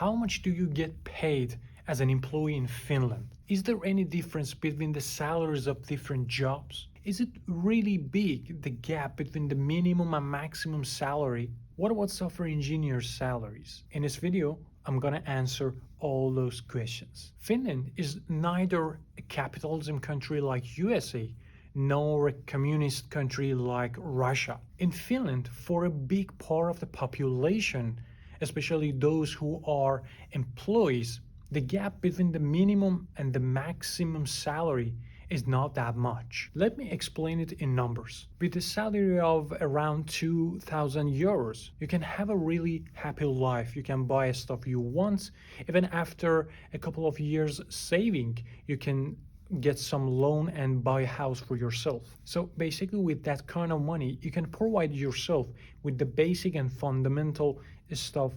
How much do you get paid as an employee in Finland? Is there any difference between the salaries of different jobs? Is it really big, the gap between the minimum and maximum salary? What about software engineers' salaries? In this video, I'm gonna answer all those questions. Finland is neither a capitalism country like USA nor a communist country like Russia. In Finland, for a big part of the population, especially those who are employees, the gap between the minimum and the maximum salary is not that much. Let me explain it in numbers. With a salary of around 2,000 euros, you can have a really happy life. You can buy stuff you want. Even after a couple of years saving, you can get some loan and buy a house for yourself. So basically with that kind of money, you can provide yourself with the basic and fundamental stuff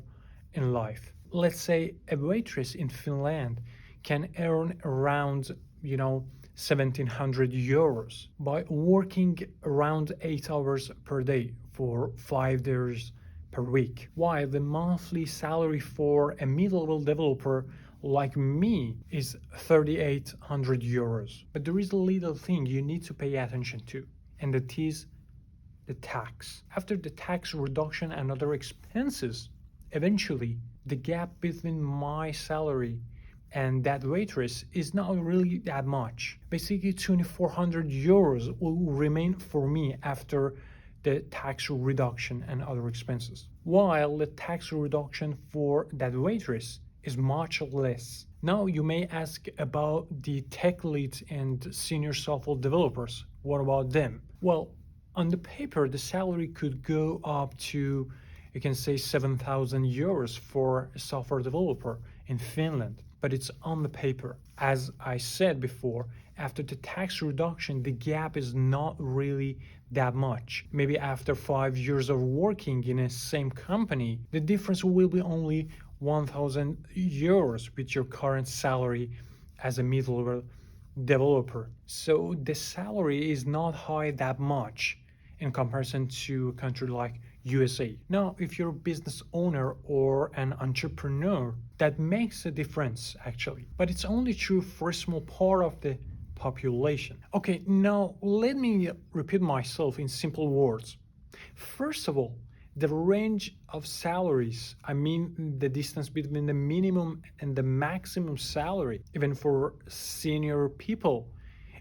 in life. Let's say a waitress in Finland can earn around, 1,700 euros by working around 8 hours per day for 5 days per week, while the monthly salary for a mid-level developer like me is 3,800 euros. But there is a little thing you need to pay attention to, and that is the tax. After the tax reduction and other expenses, eventually the gap between my salary and that waitress is not really that much. Basically 2,400 euros will remain for me after the tax reduction and other expenses, while the tax reduction for that waitress is much less. Now you may ask about the tech leads and senior software developers. What about them? Well, on the paper, the salary could go up to, you can say 7,000 euros for a software developer in Finland, but it's on the paper. As I said before, after the tax reduction, the gap is not really that much. Maybe after 5 years of working in a same company, the difference will be only 1,000 euros with your current salary as a mid-level developer. So the salary is not high that much in comparison to a country like USA. Now, if you're a business owner or an entrepreneur, that makes a difference actually, but it's only true for a small part of the population. Okay, now let me repeat myself in simple words. First of all, the range of salaries, I mean the distance between the minimum and the maximum salary, even for senior people,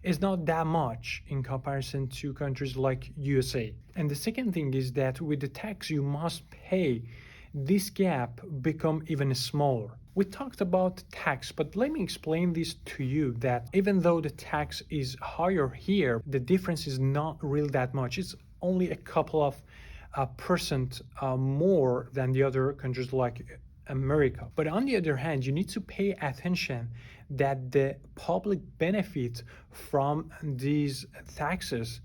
is not that much in comparison to countries like USA. And the second thing is that with the tax you must pay, this gap become even smaller. We talked about tax, but let me explain this to you that even though the tax is higher here, the difference is not really that much. It's only a couple of percent more than the other countries like America. But on the other hand, you need to pay attention that the public benefit from these taxes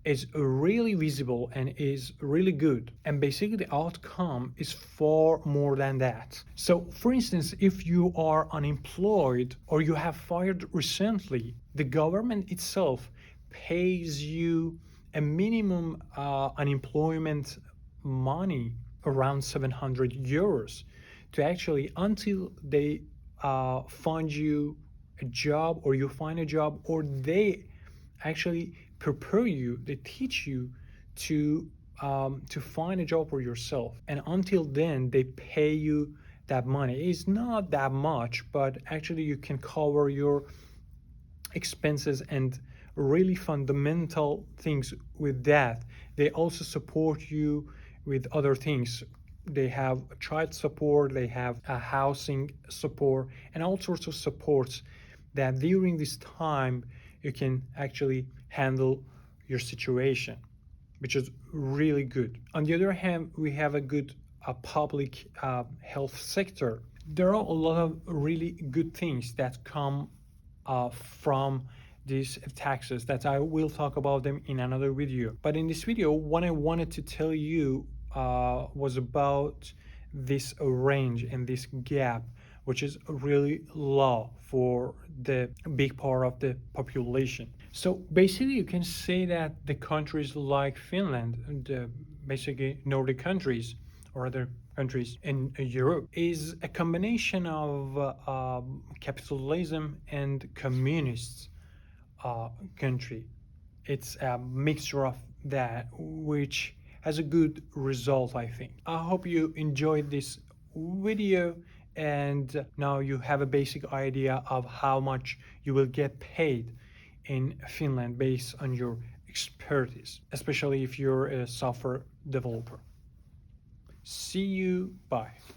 is really visible and is really good. And basically the outcome is far more than that. So for instance, if you are unemployed or you have fired recently, the government itself pays you a minimum unemployment money around 700 euros to actually until they find you a job or you find a job or they actually prepare you, they teach you to find a job for yourself. And until then, they pay you that money. It's not that much, but actually you can cover your expenses and really fundamental things with that. They also support you with other things. They have child support, they have a housing support, and all sorts of supports that during this time you can actually handle your situation, which is really good. On the other hand, we have a good public health sector. There are a lot of really good things that come from these taxes that I will talk about them in another video. But in this video, what I wanted to tell you was about this range and this gap, which is really low for the big part of the population. So basically you can say that the countries like Finland, the basically Nordic countries, or other countries in Europe is a combination of capitalism and communist country. It's a mixture of that, which has a good result, I think. I hope you enjoyed this video and now you have a basic idea of how much you will get paid in Finland based on your expertise, especially if you're a software developer. See you. Bye.